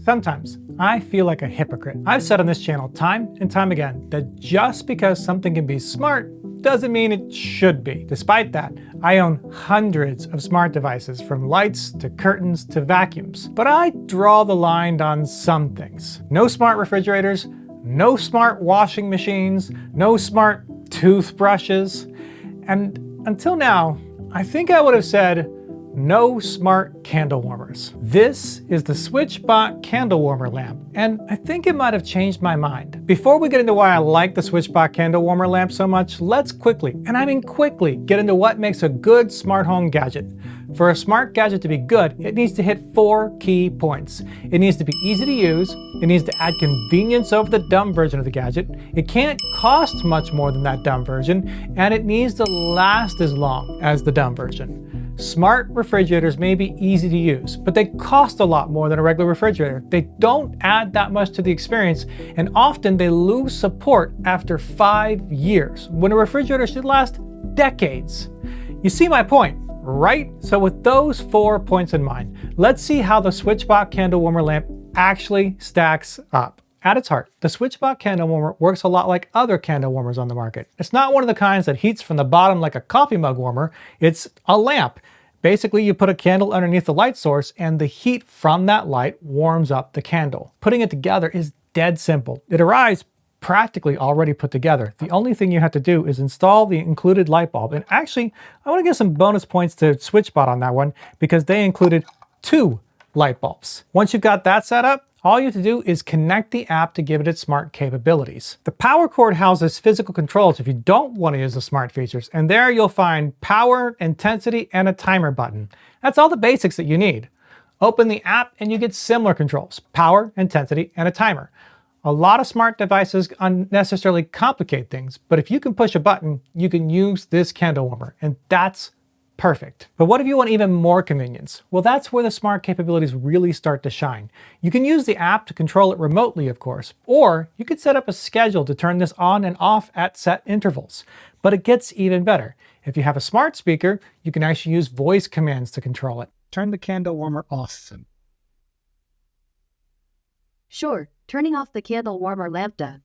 Sometimes I feel like a hypocrite. I've said on this channel time and time again that just because something can be smart doesn't mean it should be. Despite that, I own hundreds of smart devices, from lights to curtains to vacuums. But I draw the line on some things. No smart refrigerators, no smart washing machines, no smart toothbrushes, and until now, I think I would have said no smart candle warmers. This is the SwitchBot Candle Warmer lamp, and I think it might have changed my mind. Before we get into why I like the SwitchBot Candle Warmer lamp so much, let's quickly, and I mean quickly, get into what makes a good smart home gadget. For a smart gadget to be good, it needs to hit 4 key points. It needs to be easy to use, it needs to add convenience over the dumb version of the gadget, it can't cost much more than that dumb version, and it needs to last as long as the dumb version. Smart refrigerators may be easy to use, but they cost a lot more than a regular refrigerator. They don't add that much to the experience, and often they lose support after 5 years, when a refrigerator should last decades. You see my point, right? So with those 4 points in mind, let's see how the SwitchBot Candle Warmer lamp actually stacks up. At its heart, the SwitchBot Candle Warmer works a lot like other candle warmers on the market. It's not one of the kinds that heats from the bottom like a coffee mug warmer. It's a lamp. Basically, you put a candle underneath the light source and the heat from that light warms up the candle. Putting it together is dead simple. It arrives practically already put together. The only thing you have to do is install the included light bulb. And actually, I want to give some bonus points to SwitchBot on that one because they included 2 light bulbs. Once you've got that set up, all you have to do is connect the app to give it its smart capabilities. The power cord houses physical controls if you don't want to use the smart features, and there you'll find power, intensity, and a timer button. That's all the basics that you need. Open the app and you get similar controls: power, intensity, and a timer. A lot of smart devices unnecessarily complicate things, but if you can push a button, you can use this candle warmer, and that's perfect. But what if you want even more convenience? Well, that's where the smart capabilities really start to shine. You can use the app to control it remotely, of course, or you could set up a schedule to turn this on and off at set intervals. But it gets even better. If you have a smart speaker, you can actually use voice commands to control it. Turn the candle warmer off. Sure, turning off the candle warmer lamp does.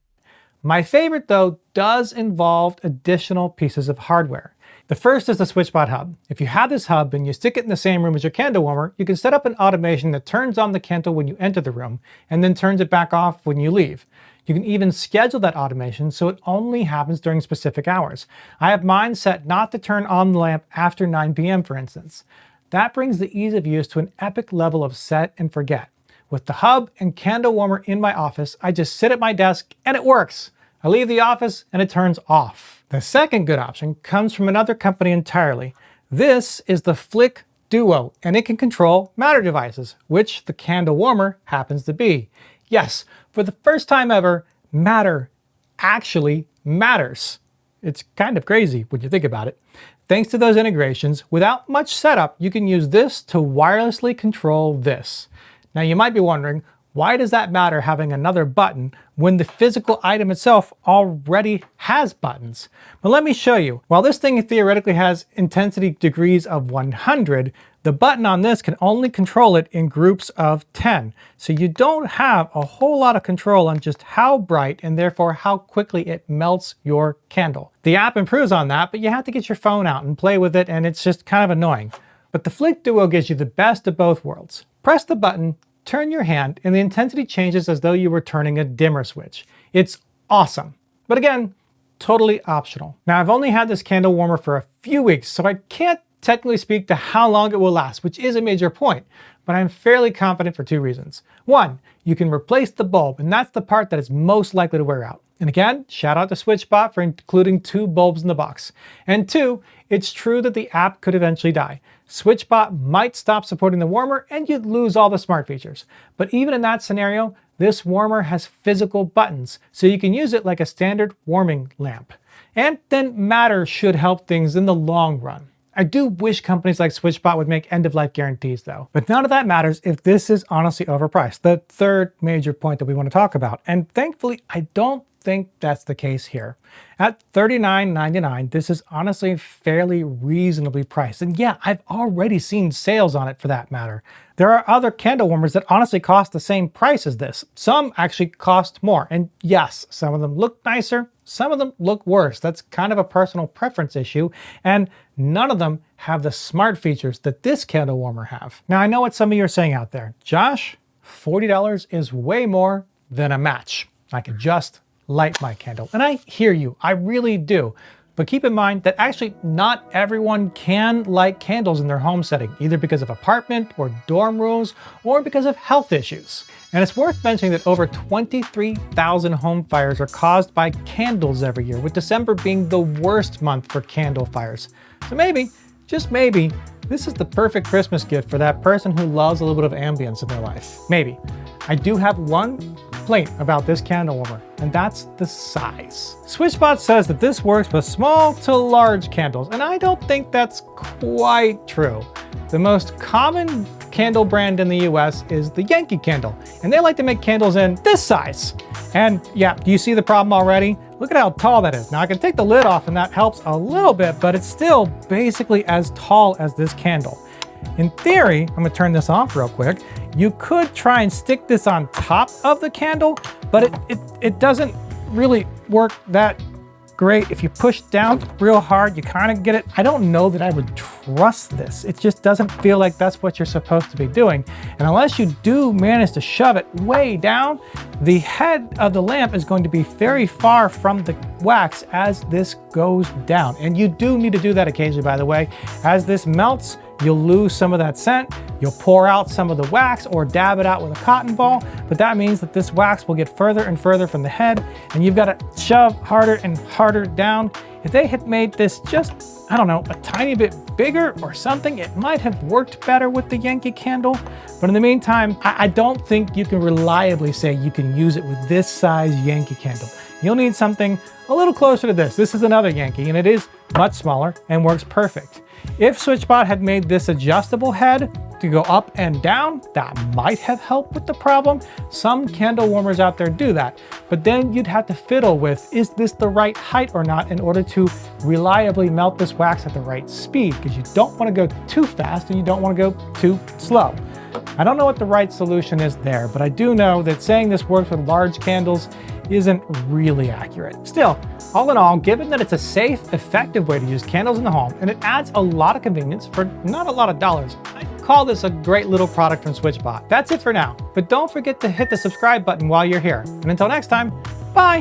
My favorite, though, does involve additional pieces of hardware. The first is the SwitchBot hub. If you have this hub and you stick it in the same room as your candle warmer, you can set up an automation that turns on the candle when you enter the room and then turns it back off when you leave. You can even schedule that automation so it only happens during specific hours. I have mine set not to turn on the lamp after 9 p.m. for instance. That brings the ease of use to an epic level of set and forget. With the hub and candle warmer in my office, I just sit at my desk and it works. I leave the office and it turns off. The second good option comes from another company entirely. This is the Flick Duo, and it can control Matter devices, which the candle warmer happens to be. Yes, for the first time ever, Matter actually matters. It's kind of crazy when you think about it. Thanks to those integrations, without much setup, you can use this to wirelessly control this. Now you might be wondering, why does that matter having another button when the physical item itself already has buttons? Well, let me show you. While this thing theoretically has intensity degrees of 100, the button on this can only control it in groups of 10. So you don't have a whole lot of control on just how bright and therefore how quickly it melts your candle. The app improves on that, but you have to get your phone out and play with it, and it's just kind of annoying. But the Flick Duo gives you the best of both worlds. Press the button, turn your hand, and the intensity changes as though you were turning a dimmer switch. It's awesome. But again, totally optional. Now, I've only had this candle warmer for a few weeks, so I can't technically speak to how long it will last, which is a major point, but I'm fairly confident for 2 reasons. 1, you can replace the bulb, and that's the part that is most likely to wear out. And again, shout out to SwitchBot for including 2 bulbs in the box. And 2, it's true that the app could eventually die. SwitchBot might stop supporting the warmer and you'd lose all the smart features. But even in that scenario, this warmer has physical buttons, so you can use it like a standard warming lamp. And then Matter should help things in the long run. I do wish companies like SwitchBot would make end-of-life guarantees though. But none of that matters if this is honestly overpriced. The third major point that we want to talk about. And thankfully, I don't think that's the case here. At $39.99, this is honestly fairly reasonably priced. And yeah, I've already seen sales on it for that matter. There are other candle warmers that honestly cost the same price as this. Some actually cost more. And yes, some of them look nicer, some of them look worse. That's kind of a personal preference issue. And none of them have the smart features that this candle warmer have. Now, I know what some of you are saying out there. Josh, $40 is way more than a match. I could just light my candle. And I hear you, I really do. But keep in mind that actually not everyone can light candles in their home setting, either because of apartment or dorm rules, or because of health issues. And it's worth mentioning that over 23,000 home fires are caused by candles every year, with December being the worst month for candle fires. So maybe, just maybe, this is the perfect Christmas gift for that person who loves a little bit of ambience in their life. Maybe. I do have one complaint about this candle warmer, and that's the size. SwitchBot says that this works with small to large candles, and I don't think that's quite true. The most common candle brand in the US is the Yankee Candle, and they like to make candles in this size. And yeah, do you see the problem already? Look at how tall that is. Now I can take the lid off and that helps a little bit, but it's still basically as tall as this candle. In theory, I'm gonna turn this off real quick, you could try and stick this on top of the candle, but it doesn't really work that great. If you push down real hard, you kind of get it. I don't know that I would trust this. It just doesn't feel like that's what you're supposed to be doing. And unless you do manage to shove it way down, the head of the lamp is going to be very far from the wax as this goes down. And you do need to do that occasionally, by the way. As this melts, you'll lose some of that scent. You'll pour out some of the wax or dab it out with a cotton ball, but that means that this wax will get further and further from the head, and you've got to shove harder and harder down. If they had made this just, I don't know, a tiny bit bigger or something, it might have worked better with the Yankee Candle. But in the meantime, I don't think you can reliably say you can use it with this size Yankee Candle. You'll need something a little closer to this. This is another Yankee, and it is much smaller and works perfect. If SwitchBot had made this adjustable head to go up and down, that might have helped with the problem. Some candle warmers out there do that, but then you'd have to fiddle with, is this the right height or not in order to reliably melt this wax at the right speed? Because you don't want to go too fast and you don't want to go too slow. I don't know what the right solution is there, but I do know that saying this works with large candles isn't really accurate. Still, all in all, given that it's a safe, effective way to use candles in the home, and it adds a lot of convenience for not a lot of dollars, I'd call this a great little product from SwitchBot. That's it for now, but don't forget to hit the subscribe button while you're here. And until next time, bye!